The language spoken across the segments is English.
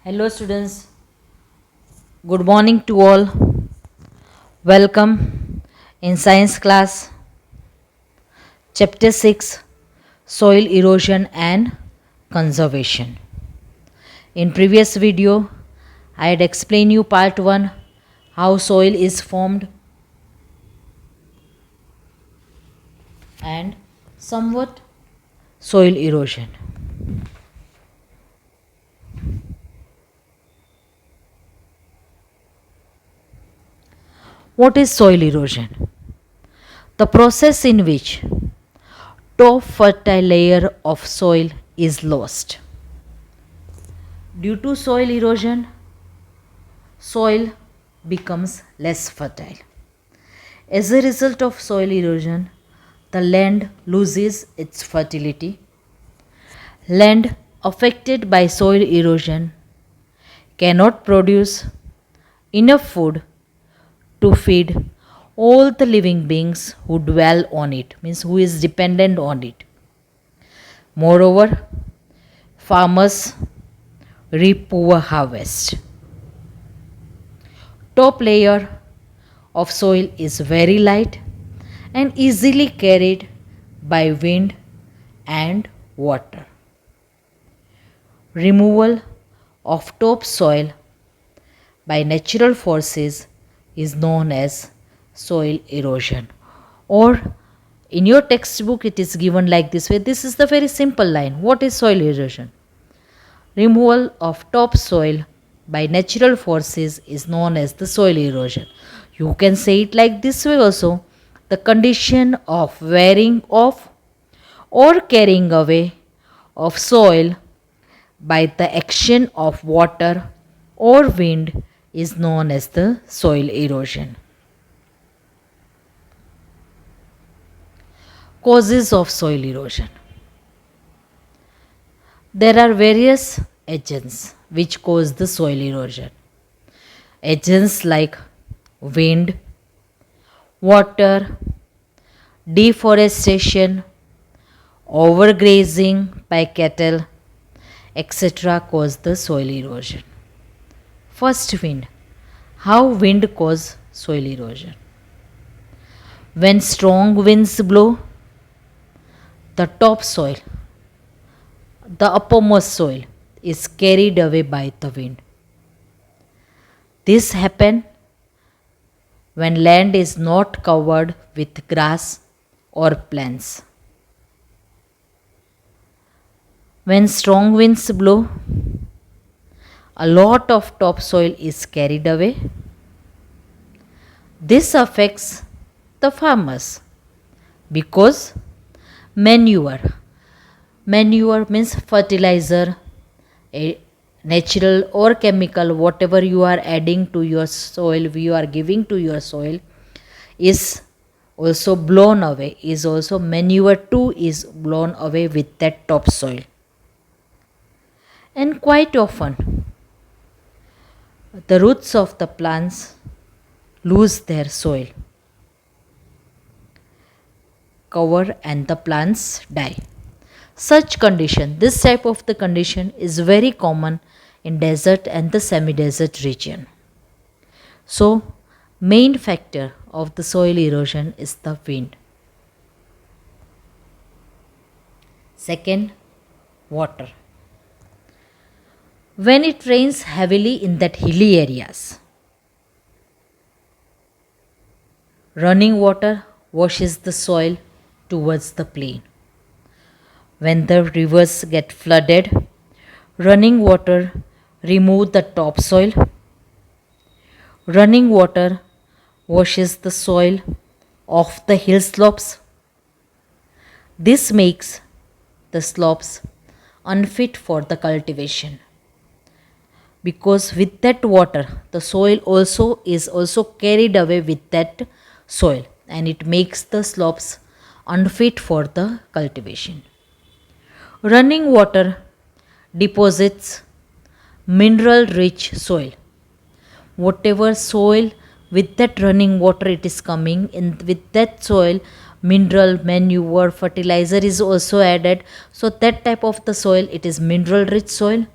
Hello, students. Good morning to all. Welcome in science class, chapter 6 Soil Erosion and Conservation. In previous video, I had explained you part 1 how soil is formed and somewhat soil erosion. What is soil erosion? The process in which top fertile layer of soil is lost. Due to soil erosion, soil becomes less fertile. As a result of soil erosion, the land loses its fertility. Land affected by soil erosion cannot produce enough food to feed all the living beings who dwell on it, means who is dependent on it. Moreover, farmers reap poor harvest. Top layer of soil is very light and easily carried by wind and water. Removal of topsoil by natural forces is known as soil erosion, or in your textbook it is given like this way. This is the very simple line. What is soil erosion? Removal of topsoil by natural forces is known as the soil erosion. You can say it like this way also: the condition of wearing off or carrying away of soil by the action of water or wind is known as the soil erosion. Causes of soil erosion. There are various agents which cause the soil erosion. Agents like wind, water, deforestation, overgrazing by cattle, etc. cause the soil erosion. First, wind. How wind cause soil erosion? When strong winds blow, the topsoil, the uppermost soil, is carried away by the wind. This happens when land is not covered with grass or plants. When strong winds blow, a lot of topsoil is carried away. This affects the farmers because manure means fertilizer, a natural or chemical, whatever you are adding to your soil, you are giving to your soil, is also blown away, is also manure too is blown away with that topsoil. And quite often, the roots of the plants lose their soil cover and the plants die. Such condition, this type of the condition is very common in desert and the semi-desert region. So, main factor of the soil erosion is the wind. Second, water. When it rains heavily in that hilly areas, running water washes the soil towards the plain. When the rivers get flooded, running water remove the topsoil. Running water washes the soil off the hill slopes. This makes the slopes unfit for the cultivation, because with that water the soil also is also carried away with that soil, and it makes the slopes unfit for the cultivation. Running water deposits mineral rich soil. Whatever soil with that running water it is coming in, with that soil mineral, manure, fertilizer is also added. So that type of the soil, it is mineral rich soil.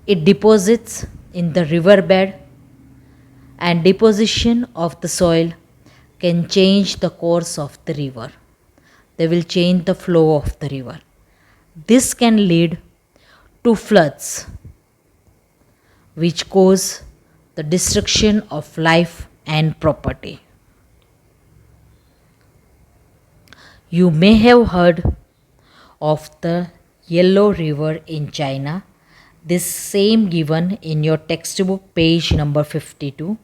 It deposits in the riverbed, and deposition of the soil can change the course of the river. They will change the flow of the river. This can lead to floods, which cause the destruction of life and property. You may have heard of the Yellow River in China. This same given in your textbook page number 52.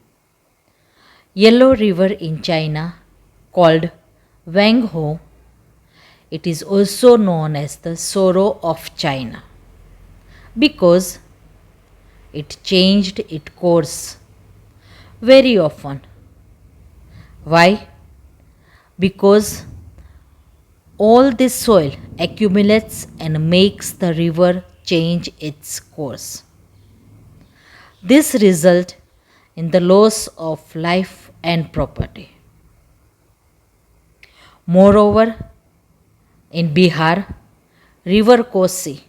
Yellow River in China called Wangho. It is also known as the sorrow of China because it changed its course very often. Why? Because all this soil accumulates and makes the river change its course. This results in the loss of life and property. Moreover, in Bihar, river Kosi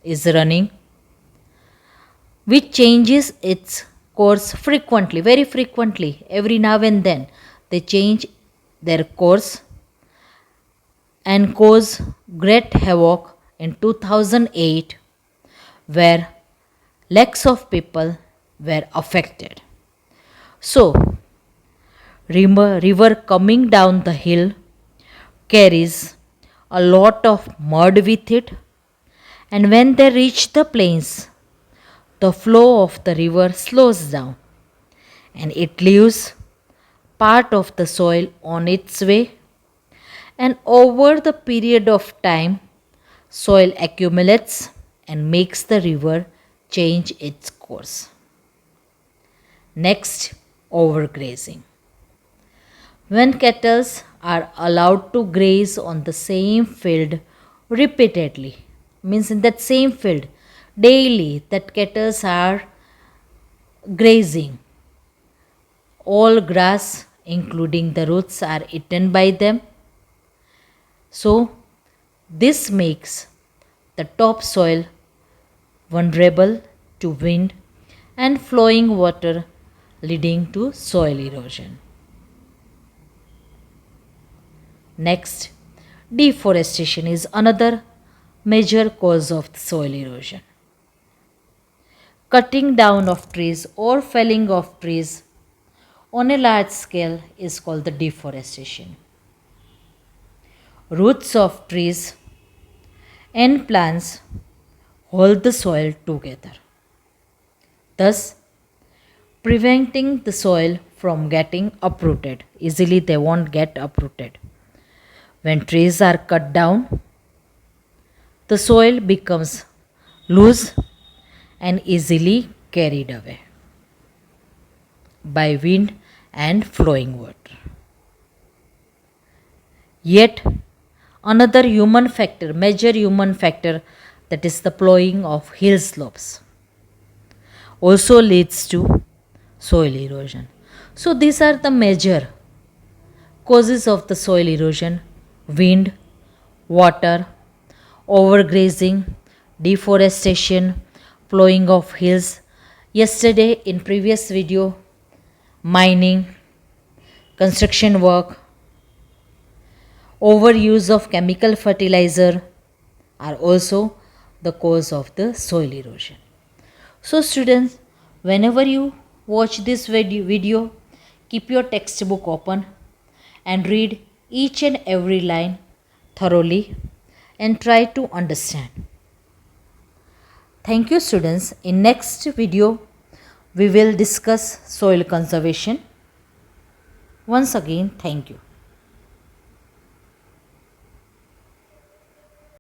is running, which changes its course frequently, very frequently. Every now and then they change their course and cause great havoc in 2008, where lakhs of people were affected. So, river coming down the hill carries a lot of mud with it, and when they reach the plains, the flow of the river slows down and it leaves part of the soil on its way, and over the period of time, soil accumulates and makes the river change its course. Next, overgrazing. When cattle are allowed to graze on the same field repeatedly, means in that same field daily, that cattle are grazing, all grass including the roots are eaten by them. So this makes the topsoil vulnerable to wind and flowing water, leading to soil erosion. Next, deforestation is another major cause of soil erosion. Cutting down of trees or felling of trees on a large scale is called the deforestation. Roots of trees and plants hold the soil together, thus preventing the soil from getting uprooted. Easily they won't get uprooted. When trees are cut down, the soil becomes loose and easily carried away by wind and flowing water. Yet, another human factor, major human factor, that is the plowing of hill slopes, also leads to soil erosion. So these are the major causes of the soil erosion: wind, water, overgrazing, deforestation, plowing of hills. Yesterday in previous video, mining, construction work, overuse of chemical fertilizer are also the cause of the soil erosion. So students, whenever you watch this video, keep your textbook open and read each and every line thoroughly and try to understand. Thank you students. In next video, we will discuss soil conservation. Once again, thank you.